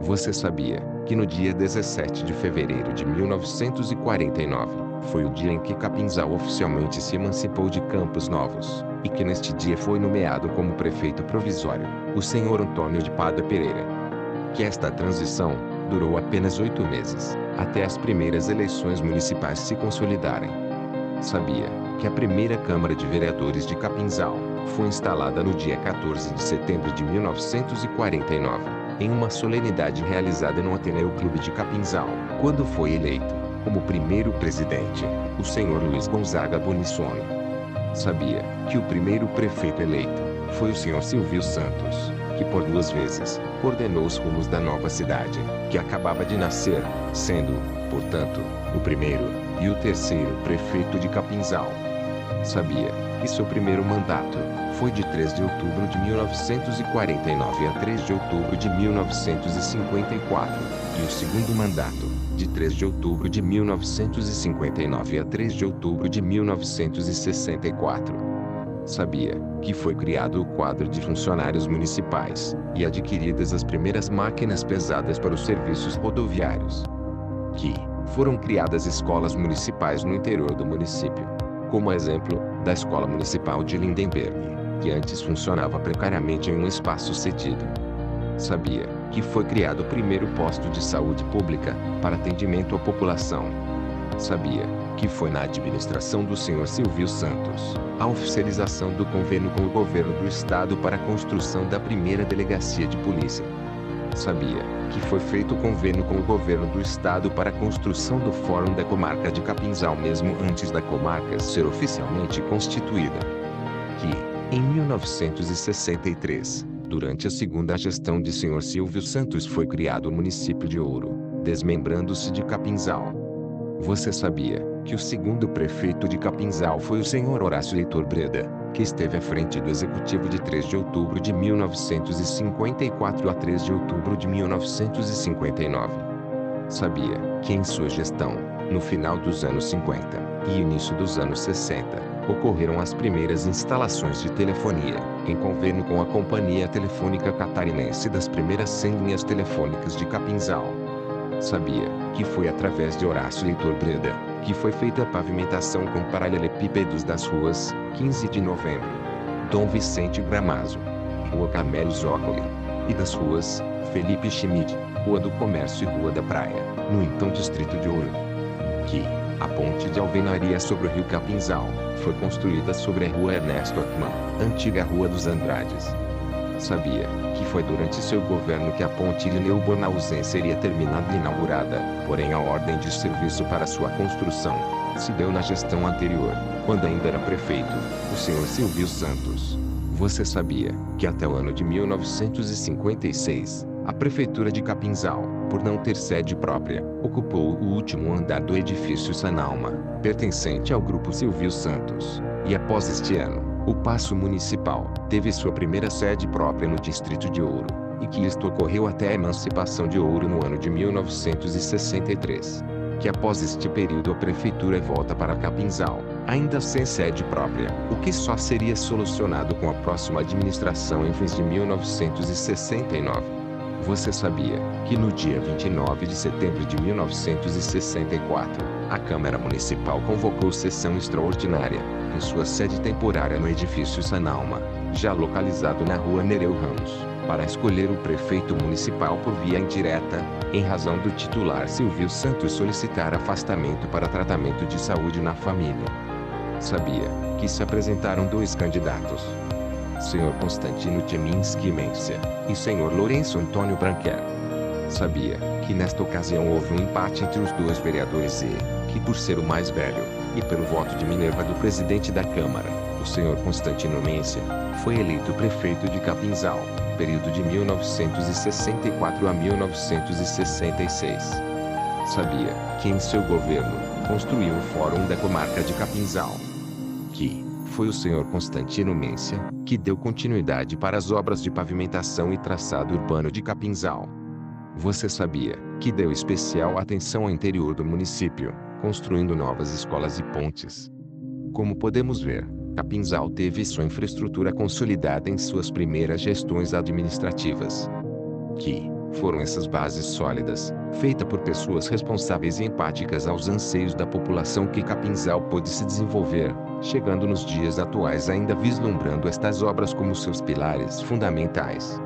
Você sabia que no dia 17 de fevereiro de 1949, foi o dia em que Capinzal oficialmente se emancipou de Campos Novos, e que neste dia foi nomeado como prefeito provisório, o senhor Antônio de Pada Pereira? Que esta transição durou apenas 8 meses, até as primeiras eleições municipais se consolidarem. Sabia que a primeira Câmara de Vereadores de Capinzal foi instalada no dia 14 de setembro de 1949, em uma solenidade realizada no Ateneu Clube de Capinzal, quando foi eleito, como primeiro presidente, o senhor Luiz Gonzaga Bonissoni? Sabia que o primeiro prefeito eleito foi o senhor Silvio Santos, que por 2 vezes coordenou os rumos da nova cidade, que acabava de nascer, sendo, portanto, o primeiro e o terceiro prefeito de Capinzal? Sabia que seu primeiro mandato foi de 3 de outubro de 1949 a 3 de outubro de 1954, e o segundo mandato, de 3 de outubro de 1959 a 3 de outubro de 1964. Sabia que foi criado o quadro de funcionários municipais, e adquiridas as primeiras máquinas pesadas para os serviços rodoviários. Que foram criadas escolas municipais no interior do município, como exemplo, da Escola Municipal de Lindenberg, que antes funcionava precariamente em um espaço cedido. Sabia que foi criado o primeiro posto de saúde pública, para atendimento à população? Sabia que foi na administração do senhor Silvio Santos, a oficialização do convênio com o governo do estado para a construção da primeira delegacia de polícia? Sabia que foi feito o convênio com o governo do estado para a construção do Fórum da Comarca de Capinzal mesmo antes da comarca ser oficialmente constituída? Que, em 1963, durante a segunda gestão de senhor Silvio Santos, foi criado o município de Ouro, desmembrando-se de Capinzal? Você sabia que o segundo prefeito de Capinzal foi o senhor Horácio Heitor Breda, que esteve à frente do executivo de 3 de outubro de 1954 a 3 de outubro de 1959? Sabia que em sua gestão, no final dos anos 50 e início dos anos 60, ocorreram as primeiras instalações de telefonia, em convênio com a Companhia Telefônica Catarinense das primeiras 100 linhas telefônicas de Capinzal? Sabia que foi através de Horácio Heitor Breda que foi feita a pavimentação com paralelepípedos das ruas 15 de Novembro, Dom Vicente Gramazo, Rua Carmelo Zócoli, e das ruas Felipe Schmid, Rua do Comércio e Rua da Praia, no então distrito de Ouro? Que a ponte de alvenaria sobre o rio Capinzal foi construída sobre a Rua Ernesto Akman, antiga Rua dos Andrades? Sabia que foi durante seu governo que a ponte Irineu Bornhausen seria terminada e inaugurada, porém a ordem de serviço para sua construção se deu na gestão anterior, quando ainda era prefeito, o senhor Silvio Santos? Você sabia que até o ano de 1956, a prefeitura de Capinzal, por não ter sede própria, ocupou o último andar do edifício Sanalma, pertencente ao grupo Silvio Santos, e após este ano, o Paço Municipal teve sua primeira sede própria no distrito de Ouro, e que isto ocorreu até a emancipação de Ouro no ano de 1963. Que após este período a prefeitura volta para Capinzal, ainda sem sede própria, o que só seria solucionado com a próxima administração em fins de 1969. Você sabia que no dia 29 de setembro de 1964, a Câmara Municipal convocou sessão extraordinária, em sua sede temporária no edifício Sanalma, já localizado na rua Nereu Ramos, para escolher o prefeito municipal por via indireta, em razão do titular Silvio Santos solicitar afastamento para tratamento de saúde na família? Sabia que se apresentaram 2 candidatos, senhor Constantino Tcheminski Mencia e senhor Lourenço Antônio Branquer? Sabia que nesta ocasião houve um empate entre os 2 vereadores e que, por ser o mais velho, e pelo voto de Minerva do presidente da Câmara, o senhor Constantino Mencia, foi eleito prefeito de Capinzal, período de 1964 a 1966. Sabia que em seu governo, construiu o Fórum da Comarca de Capinzal? Que foi o senhor Constantino Mencia que deu continuidade para as obras de pavimentação e traçado urbano de Capinzal? Você sabia que deu especial atenção ao interior do município, construindo novas escolas e pontes? Como podemos ver, Capinzal teve sua infraestrutura consolidada em suas primeiras gestões administrativas. Que Foram essas bases sólidas, feitas por pessoas responsáveis e empáticas aos anseios da população, que Capinzal pôde se desenvolver, chegando nos dias atuais ainda vislumbrando estas obras como seus pilares fundamentais.